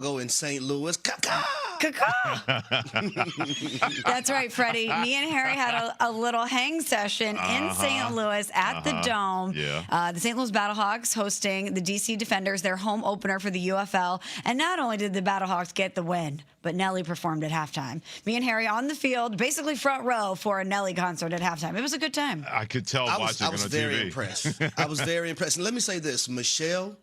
Go in St. Louis. Caw-caw! That's right, Freddie. Me and Harry had a little hang session in St. Louis at the Dome. Yeah. The St. Louis Battlehawks hosting the DC Defenders, their home opener for the UFL. And not only did the Battlehawks get the win, but Nelly performed at halftime. Me and Harry on the field, basically front row for a Nelly concert at halftime. It was a good time. I could tell watching I was on very TV. impressed. I was very impressed. And let me say this, Michelle,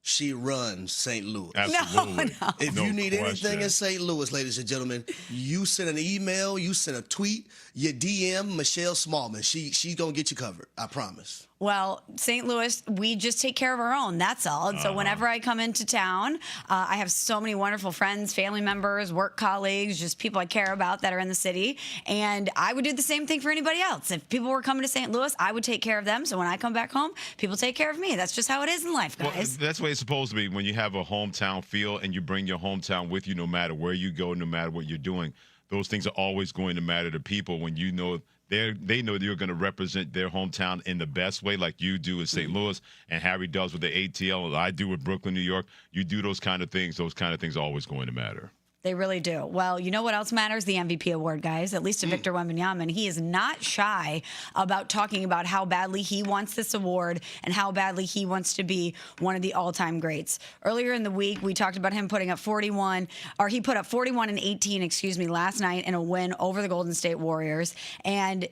she runs St. Louis. Absolutely. No. If No you need question. anything in St. Louis, ladies and gentlemen, you send an email, you send a tweet, you DM Michelle Smallman. She's going to get you covered. I promise. Well, St. Louis, we just take care of our own. That's all. And so whenever I come into town, I have so many wonderful friends, family members, work colleagues, just people I care about that are in the city. And I would do the same thing for anybody else. If people were coming to St. Louis, I would take care of them. So when I come back home, people take care of me. That's just how it is in life, guys. Well, that's the way it's supposed to be. When you have a hometown feel and you bring your hometown with you no matter where you go, no matter what you're doing, those things are always going to matter to people when you know they know you're going to represent their hometown in the best way, like you do in St. Louis and Harry does with the ATL, and I do with Brooklyn, New York. You do those kind of things. Those kind of things are always going to matter. They really do. Well, you know what else matters? The MVP award, guys, at least to Victor Wembanyama. And he is not shy about talking about how badly he wants this award and how badly he wants to be one of the all-time greats. Earlier in the week, we talked about him putting up 41, or he put up 41 and 18, last night in a win over the Golden State Warriors. And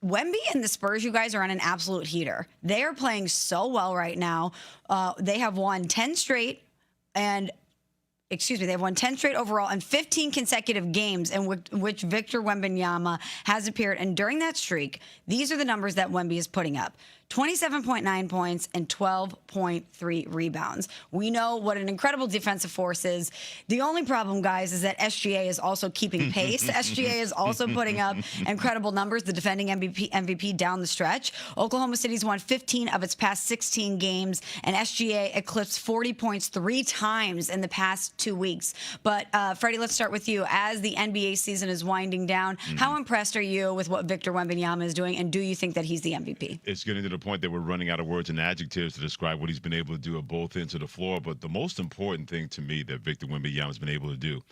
Wemby and the Spurs, you guys, are on an absolute heater. They are playing so well right now. They have won 10 straight and they've won 10 straight overall and 15 consecutive games in which Victor Wembanyama has appeared. And during that streak, these are the numbers that Wemby is putting up. 27.9 points and 12.3 rebounds. We know what an incredible defensive force is. The only problem, guys, is that SGA is also keeping pace. SGA is also putting up incredible numbers, the defending MVP down the stretch. Oklahoma City's won 15 of its past 16 games, and SGA eclipsed 40 points 3 times in the past 2 weeks. But, Freddie, let's start with you. As the NBA season is winding down, how impressed are you with what Victor Wembanyama is doing, and do you think that he's the MVP? It's getting to the point that we're running out of words and adjectives to describe what he's been able to do at both ends of the floor. But the most important thing to me that Victor Wembanyama has been able to do,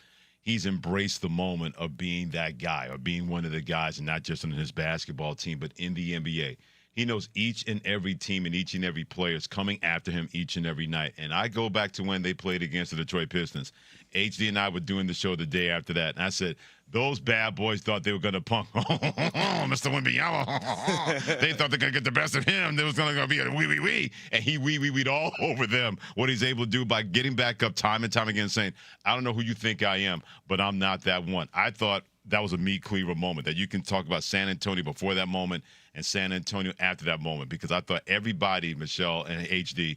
he's embraced the moment of being that guy or being one of the guys, and not just on his basketball team, but in the NBA. He knows each and every team and each and every player is coming after him each and every night. And I go back to when they played against the Detroit Pistons. HD and I were doing the show the day after that, and I said, those bad boys thought they were going to punk Mr. Wembanyama. They thought they were going to get the best of him. There was going to be a wee. And he wee-weed all over them. What he's able to do by getting back up time and time again, saying, I don't know who you think I am, but I'm not that one. I thought that was a meat cleaver moment, that you can talk about San Antonio before that moment and San Antonio after that moment, because I thought everybody, Michelle and HD,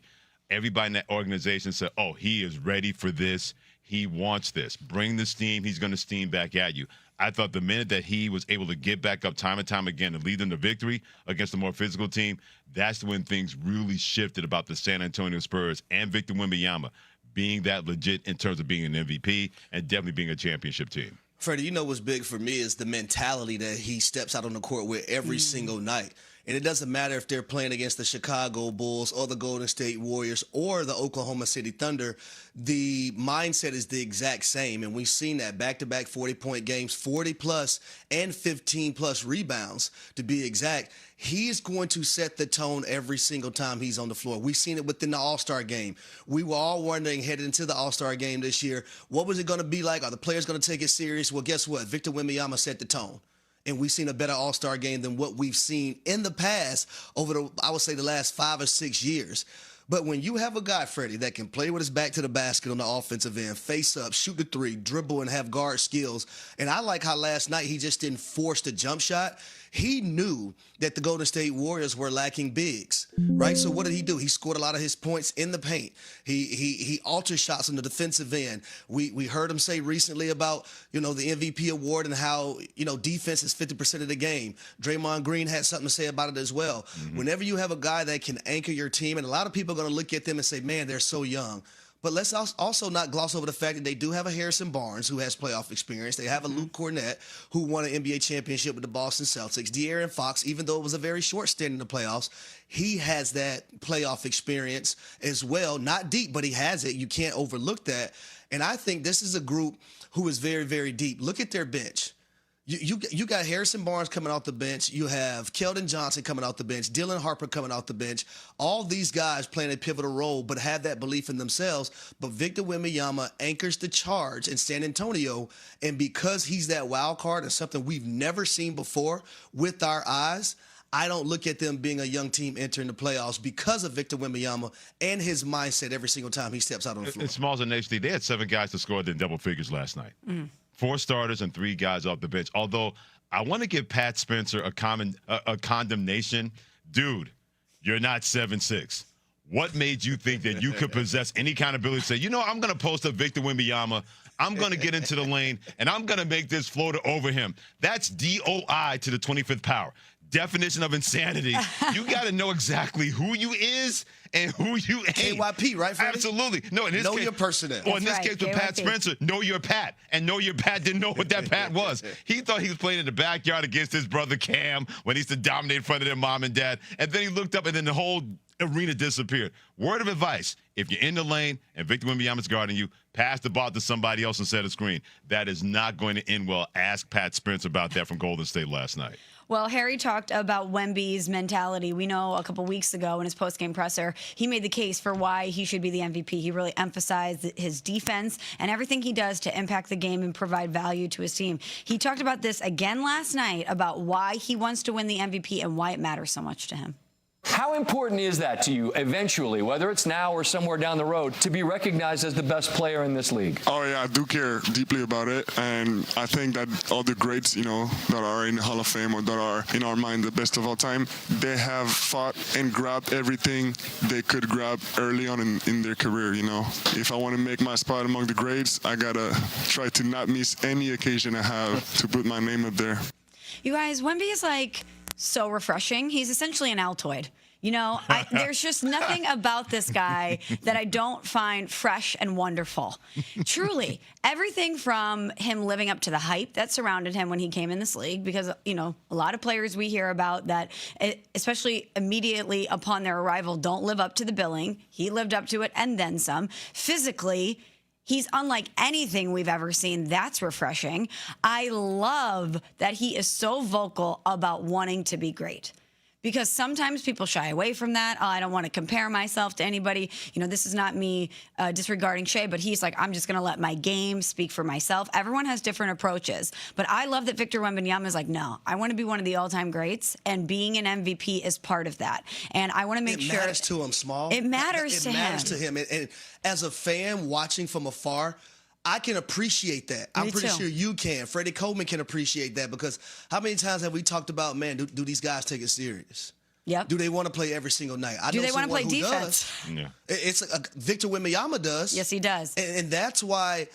everybody in that organization said, oh, he is ready for this. He wants this. Bring the steam. He's going to steam back at you. I thought the minute that he was able to get back up time and time again and lead them to victory against a more physical team, that's when things really shifted about the San Antonio Spurs and Victor Wembanyama being that legit in terms of being an MVP and definitely being a championship team. Freddie, you know what's big for me is the mentality that he steps out on the court with every single night. And it doesn't matter if they're playing against the Chicago Bulls or the Golden State Warriors or the Oklahoma City Thunder. The mindset is the exact same. And we've seen that back-to-back 40-point games, 40-plus and 15-plus rebounds, to be exact. He is going to set the tone every single time he's on the floor. We've seen it within the All-Star game. We were all wondering, headed into the All-Star game this year, what was it going to be like? Are the players going to take it serious? Well, guess what? Victor Wembanyama set the tone. And we've seen a better All-Star game than what we've seen in the past over I would say, the last 5 or 6 years. But when you have a guy, Freddie, that can play with his back to the basket on the offensive end, face up, shoot the three, dribble, and have guard skills, and I like how last night he just didn't force the jump shot. He knew that the Golden State Warriors were lacking bigs, right? So what did he do? He scored a lot of his points in the paint. He altered shots on the defensive end. We heard him say recently about, the MVP award and how, defense is 50% of the game. Draymond Green had something to say about it as well. Whenever you have a guy that can anchor your team, and a lot of people are going to look at them and say, man, they're so young. But let's also not gloss over the fact that they do have a Harrison Barnes who has playoff experience. They have a Luke Cornett who won an NBA championship with the Boston Celtics. De'Aaron Fox, even though it was a very short stint in the playoffs, he has that playoff experience as well. Not deep, but he has it. You can't overlook that. And I think this is a group who is very, very deep. Look at their bench. You got Harrison Barnes coming off the bench. You have Keldon Johnson coming off the bench. Dylan Harper coming off the bench. All these guys playing a pivotal role, but have that belief in themselves. But Victor Wembanyama anchors the charge in San Antonio, and because he's that wild card and something we've never seen before with our eyes, I don't look at them being a young team entering the playoffs because of Victor Wembanyama and his mindset every single time he steps out on the floor. In Smalls and HD, they had 7 guys that scored in double figures last night. 4 starters and 3 guys off the bench. Although I want to give Pat Spencer a condemnation. Dude, you're not 7'6". What made you think that you could possess any kind of ability to say, you know, I'm going to post up Victor Wembanyama, I'm going to get into the lane, and I'm going to make this floater over him? That's DOI to the 25th power. Definition of insanity. You got to know exactly who you is and who you ain't. KYP, right, Freddie? Absolutely. No, in this know case, your personnel. Or in this That's case right, with Pat KYP. Spencer, know your Pat. And know your Pat didn't know what that Pat was. He thought he was playing in the backyard against his brother Cam when he used to dominate in front of their mom and dad. And then he looked up and then the whole arena disappeared. Word of advice, if you're in the lane and Victor Wembanyama's guarding you, pass the ball to somebody else and set a screen. That is not going to end well. Ask Pat Spencer about that from Golden State last night. Well, Harry talked about Wemby's mentality. We know a couple weeks ago in his post-game presser, he made the case for why he should be the MVP. He really emphasized his defense and everything he does to impact the game and provide value to his team. He talked about this again last night about why he wants to win the MVP and why it matters so much to him. How important is that to you eventually, whether it's now or somewhere down the road, to be recognized as the best player in this league? Oh, yeah, I do care deeply about it. And I think that all the greats, you know, that are in the Hall of Fame or that are in our mind the best of all time, they have fought and grabbed everything they could grab early on in their career, you know. If I want to make my spot among the greats, I got to try to not miss any occasion I have to put my name up there. You guys, Wemby is like so refreshing. He's essentially an Altoid. You know, there's just nothing about this guy that I don't find fresh and wonderful. Truly, everything from him living up to the hype that surrounded him when he came in this league, because, you know, a lot of players we hear about that, especially immediately upon their arrival, don't live up to the billing. He lived up to it and then some. Physically, he's unlike anything we've ever seen. That's refreshing. I love that he is so vocal about wanting to be great. Because sometimes people shy away from that. Oh, I don't want to compare myself to anybody. You know, this is not me disregarding Shea, but he's like, I'm just going to let my game speak for myself. Everyone has different approaches. But I love that Victor Wembanyama is like, no, I want to be one of the all-time greats, and being an MVP is part of that. And I want to make sure. It matters to him, Small. It matters to him. It matters to him. And as a fan watching from afar, I can appreciate that. I'm pretty sure you can. Freddie Coleman can appreciate that, because how many times have we talked about, man, do these guys take it serious? Yep. Do they want to play every single night? Do they want to play defense? Yeah. It's Victor Wembanyama does. Yes, he does. And that's why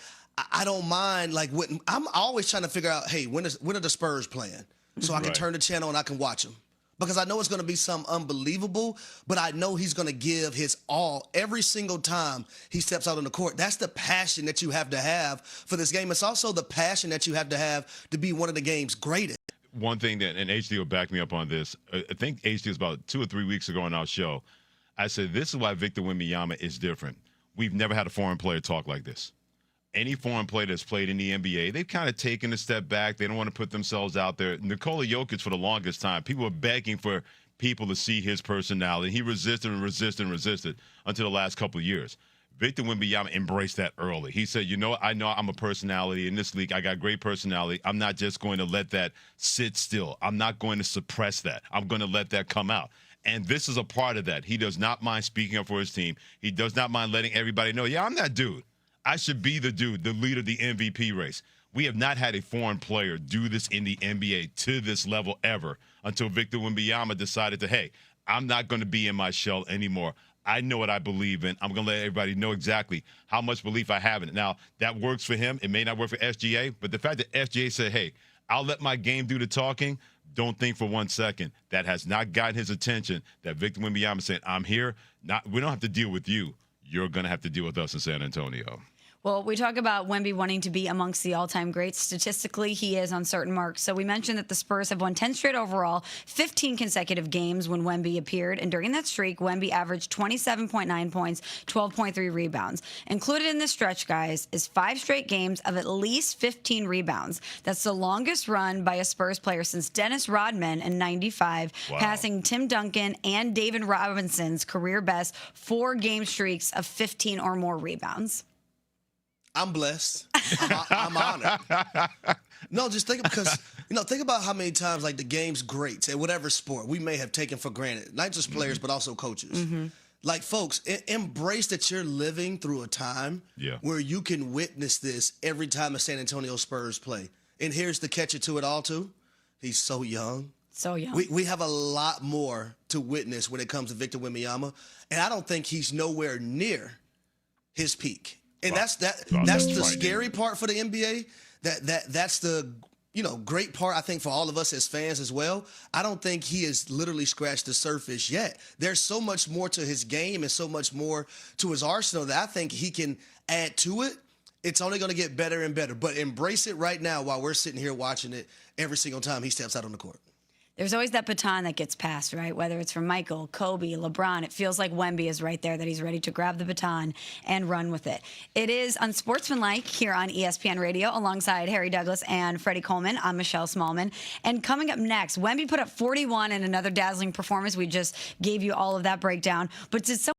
I don't mind. Like, I'm always trying to figure out, hey, when are the Spurs playing? So I can turn the channel and I can watch them. Because I know it's going to be something unbelievable, but I know he's going to give his all every single time he steps out on the court. That's the passion that you have to have for this game. It's also the passion that you have to be one of the game's greatest. One thing that, and HD will back me up on this, I think HD was about 2 or 3 weeks ago on our show, I said, this is why Victor Wembanyama is different. We've never had a foreign player talk like this. Any foreign player that's played in the NBA, they've kind of taken a step back. They don't want to put themselves out there. Nikola Jokic, for the longest time, people were begging for people to see his personality. He resisted and resisted and resisted until the last couple of years. Victor Wembanyama embraced that early. He said, you know what? I know I'm a personality in this league. I got great personality. I'm not just going to let that sit still. I'm not going to suppress that. I'm going to let that come out. And this is a part of that. He does not mind speaking up for his team. He does not mind letting everybody know, yeah, I'm that dude. I should be the dude, the leader of the MVP race. We have not had a foreign player do this in the NBA to this level ever until Victor Wembanyama decided to, hey, I'm not going to be in my shell anymore. I know what I believe in. I'm going to let everybody know exactly how much belief I have in it. Now, that works for him. It may not work for SGA, but the fact that SGA said, hey, I'll let my game do the talking, don't think for 1 second that has not gotten his attention, that Victor Wembanyama said, I'm here. We don't have to deal with you. You're going to have to deal with us in San Antonio. Well, we talk about Wemby wanting to be amongst the all-time greats. Statistically, he is on certain marks. So we mentioned that the Spurs have won 10 straight overall, 15 consecutive games when Wemby appeared. And during that streak, Wemby averaged 27.9 points, 12.3 rebounds. Included in this stretch, guys, is 5 straight games of at least 15 rebounds. That's the longest run by a Spurs player since Dennis Rodman in '95, passing Tim Duncan and David Robinson's career best 4-game streaks of 15 or more rebounds. I'm blessed. I'm honored. No, just think because think about how many times like the game's greats at whatever sport we may have taken for granted, not just players but also coaches. Like, folks, embrace that you're living through a time where you can witness this every time a San Antonio Spurs play. And here's the catcher to it all too: he's so young. So young. We have a lot more to witness when it comes to Victor Wembanyama, and I don't think he's nowhere near his peak. And that's the scary part for the NBA. That's the great part, I think, for all of us as fans as well. I don't think he has literally scratched the surface yet. There's so much more to his game and so much more to his arsenal that I think he can add to it. It's only going to get better and better. But embrace it right now while we're sitting here watching it every single time he steps out on the court. There's always that baton that gets passed, right? Whether it's from Michael, Kobe, LeBron, it feels like Wemby is right there, that he's ready to grab the baton and run with it. It is Unsportsmanlike here on ESPN Radio alongside Harry Douglas and Freddie Coleman. I'm Michelle Smallman. And coming up next, Wemby put up 41 in another dazzling performance. We just gave you all of that breakdown. But did someone